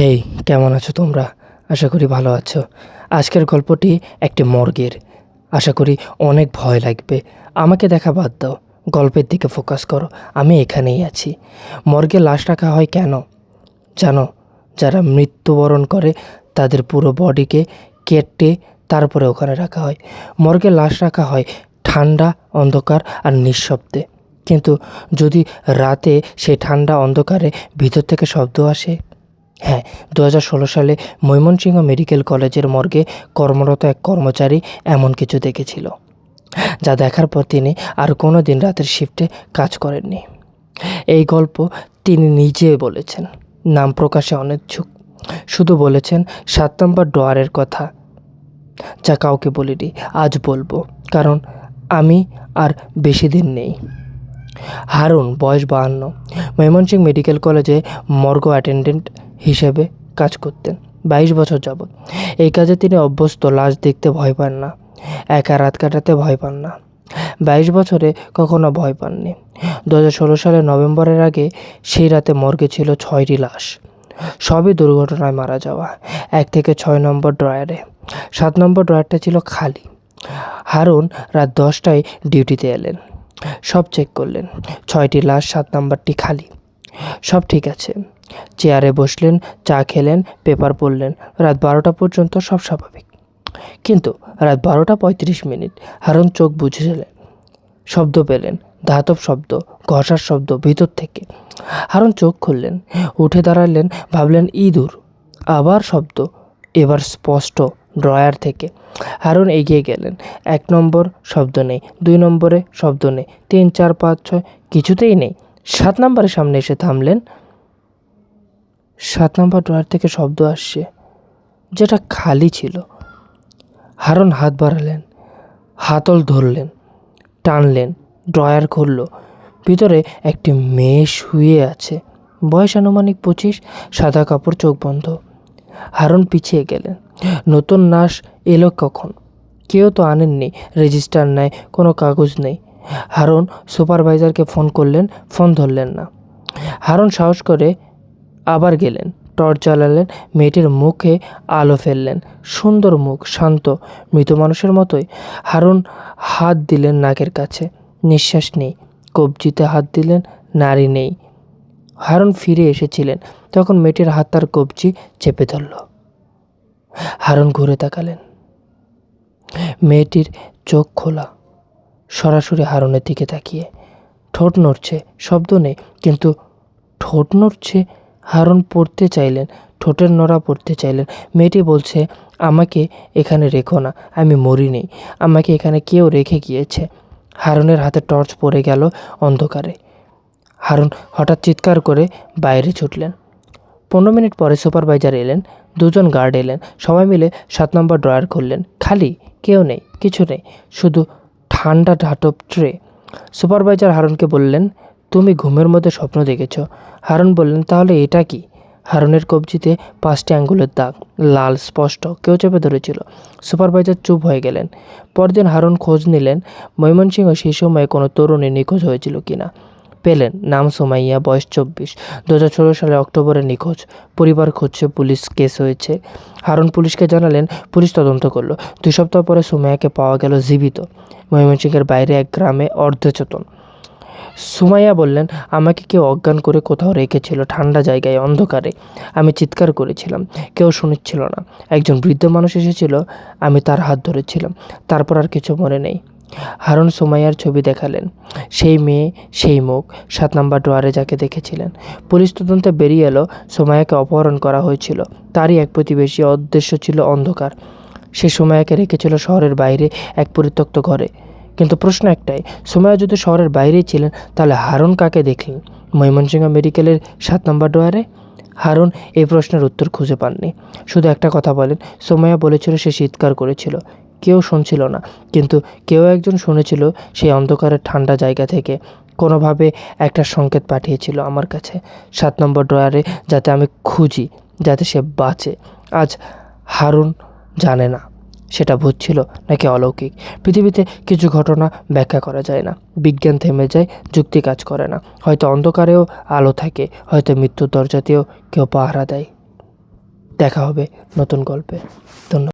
হেই, কেমন আছো তোমরা? আশা করি ভালো আছো। আজকের গল্পটি একটি মর্গের। আশা করি অনেক ভয় লাগবে। আমাকে দেখা বাদ দাও, গল্পের দিকে ফোকাস করো। আমি এখানেই আছি। মর্গে লাশ রাখা হয় কেন জানো? যারা মৃত্যুবরণ করে তাদের পুরো বডিকে কেটে তারপরে ওখানে রাখা হয়। মর্গে লাশ রাখা হয় ঠান্ডা, অন্ধকার আর নিঃশব্দে। কিন্তু যদি রাতে সেই ঠান্ডা অন্ধকারে ভিতর থেকে শব্দ আসে, হ্যাঁ, 2016 সালে ময়মনসিংহ মেডিকেল কলেজের মর্গে কর্মরত এক কর্মচারী এমন কিছু দেখেছিল, যা দেখার পর তিনি আর কোনো দিন রাতের শিফটে কাজ করেননি। এই গল্প তিনি নিজে বলেছেন, নাম প্রকাশে অনিচ্ছুক। শুধু বলেছেন 7 নম্বর ডোয়ারের কথা, যা কাউকে বলিনি। আজ বলবো, কারণ আমি আর বেশি দিন নেই। হারুন, বয়স 52, ময়মনসিংহ মেডিকেল কলেজে মর্গ অ্যাটেন্ডেন্ট হিসেবে কাজ করতেন 22 বছর যাবৎ। এই কাজে তিনি অভ্যস্ত। লাশ দেখতে ভয় পান না, একা রাত কাটাতে ভয় পান না। 22 বছরে কখনো ভয় পাননি। 2016 সালের নভেম্বরের আগে সেই রাতে মর্গে ছিল 6টি লাশ, সবই দুর্ঘটনায় মারা যাওয়া। 1 থেকে 6 নম্বর ড্রয়ারে। 7 নম্বর ড্রয়ারটা ছিল খালি। হারুন রাত 10টায় ডিউটিতে এলেন। সব চেক করলেন, 6টি লাশ, 7 নম্বরটি খালি। সব ঠিক আছে। চেয়ারে বসলেন, চা খেলেন, পেপার পড়লেন। রাত 12টা পর্যন্ত সব স্বাভাবিক। কিন্তু রাত 12টা 35 মিনিট হারুন চোখ বুঝেছিলেন। শব্দ পেলেন, ধাতব শব্দ, ঘষার শব্দ ভিতর থেকে। হারুন চোখ খুললেন, উঠে দাঁড়ালেন, ভাবলেন ইঁদুর। আবার শব্দ, এবার স্পষ্ট, ড্রয়ার থেকে। হারুন এগিয়ে গেলেন। 1 নম্বর, শব্দ নেই। 2 নম্বরে, শব্দ নেই। 3, 4, 5, 6, কিছুতেই নেই। 7 নম্বরের সামনে এসে থামলেন। 7 নম্বর ড্রয়ার থেকে শব্দ আসছে, যেটা খালি ছিল। হারুন হাত বাড়ালেন, হাতল ধরলেন, টানলেন, ড্রয়ার খুলল। ভিতরে একটি মেয়ে শুয়ে আছে, বয়স আনুমানিক 25, সাদা কাপড়, চোখ বন্ধ। হারুন পিছিয়ে গেলেন। নতুন নাশ এলো কখন? কেউ তো আনেননি, রেজিস্টার নেই, কোনো কাগজ নেই। হারুন সুপারভাইজারকে ফোন করলেন, ফোন ধরলেন না। হারুন সাহস করে আবার গেলেন, টর্চ জ্বালালেন, মেয়েটির মুখে আলো ফেললেন। সুন্দর মুখ, শান্ত, মৃত মানুষের মতোই। হারুন হাত দিলেন নাকের কাছে, নিঃশ্বাস নেই। কবজিতে হাত দিলেন, নাড়ি নেই। হারুন ফিরে এসেছিলেন, তখন মেয়েটির হাত তার কবজি চেপে ধরল। হারুন ঘুরে তাকালেন, মেয়েটির চোখ খোলা, সরাসরি হারুনের দিকে তাকিয়ে। ঠোঁট নড়ছে, শব্দ নেই, কিন্তু ঠোঁট নড়ছে। হারুন পড়তে চাইলেন, ঠোঁটের নড়া পড়তে চাইলেন। মেয়েটি বলছে, আমাকে এখানে রেখো না, আমি মরিনি, আমাকে এখানে কেউ রেখে গিয়েছে। হারুনের হাতে টর্চ পড়ে গেল অন্ধকারে। হারুন হঠাৎ চিৎকার করে বাইরে ছুটলেন। 15 মিনিট পরে সুপারভাইজার এলেন, 2জন গার্ড এলেন। সবাই মিলে 7 নম্বর ড্রয়ার খুললেন। খালি, কেউ নেই, কিছু নেই, শুধু ঠান্ডা ধাতব ট্রে। সুপারভাইজার হারুনকে বললেন, তুমি ঘুমের মধ্যে স্বপ্ন দেখেছ। হারুন বললেন, তাহলে এটা কি? হারুনের কবজিতে 5টি আঙ্গুলের দাগ, লাল, স্পষ্ট, কেউ চেপে ধরেছিল। সুপারভাইজার চুপ হয়ে গেলেন। পরদিন হারুন খোঁজ নিলেন ময়মনসিংহ সেই সময়ে কোনো তরুণী নিখোঁজ হয়েছিল কিনা। পেলেন, নাম সুমাইয়া, বয়স 24, 2016 সালে অক্টোবরে নিখোঁজ। পরিবার খুঁজছে, পুলিশ কেস হয়েছে। হারুন পুলিশকে জানালেন, পুলিশ তদন্ত করলো। 2 সপ্তাহ পরে সুমাইয়াকে পাওয়া গেল জীবিত, ময়মনসিংহের বাইরে এক গ্রামে, অর্ধচেতন। সুমাইয়া বললেন, আমাকে কেউ অজ্ঞান করে কোথাও রেখেছিল, ঠান্ডা জায়গায়, অন্ধকারে। আমি চিৎকার করেছিলাম, কেউ শুনেছিল না। একজন বৃদ্ধ মানুষ এসেছিল, আমি তার হাত ধরেছিলাম। তারপর আর কিছু মনে নেই। হারুন সুমাইয়ার ছবি দেখালেন, সেই মেয়ে, সেই মুখ, 7 নম্বর ডোয়ারে যাকে দেখেছিলেন। পুলিশ তদন্তে বেরিয়ে এলো, সুমাইয়াকে অপহরণ করা হয়েছিল। তারই এক প্রতিবেশী, উদ্দেশ্য ছিল অন্ধকার। সে সুমাইয়াকে রেখেছিল শহরের বাইরে এক পরিত্যক্ত ঘরে। কিন্তু প্রশ্ন একটাই, সুমাইয়া যদি শহরের বাইরেই ছিলেন, তাহলে হারুন কাকে দেখলেন ময়মনসিংহ মেডিকেলের 7 নম্বর ডোয়ারে? হারুন এই প্রশ্নের উত্তর খুঁজে পাননি। শুধু একটা কথা বলেন, সুমাইয়া বলেছিল সে চিৎকার করেছিল, কেউ শুনছিল না, কিন্তু কেউ একজন শুনেছিল। সেই অন্ধকারের ঠান্ডা জায়গা থেকে কোনোভাবে একটা সংকেত পাঠিয়েছিল আমার কাছে, 7 নম্বর ড্রয়ারে, যাতে আমি খুঁজি, যাতে সে বাঁচে। আজ হারুন জানে না সেটা ভূত ছিল নাকি অলৌকিক। পৃথিবীতে কিছু ঘটনা ব্যাখ্যা করা যায় না, বিজ্ঞান থেমে যায়, যুক্তি কাজ করে না। হয়তো অন্ধকারেও আলো থাকে, হয়তো মৃত্যুর দরজাতেও কেউ পাহারা দেয়। দেখা হবে নতুন গল্পে। ধন্যবাদ।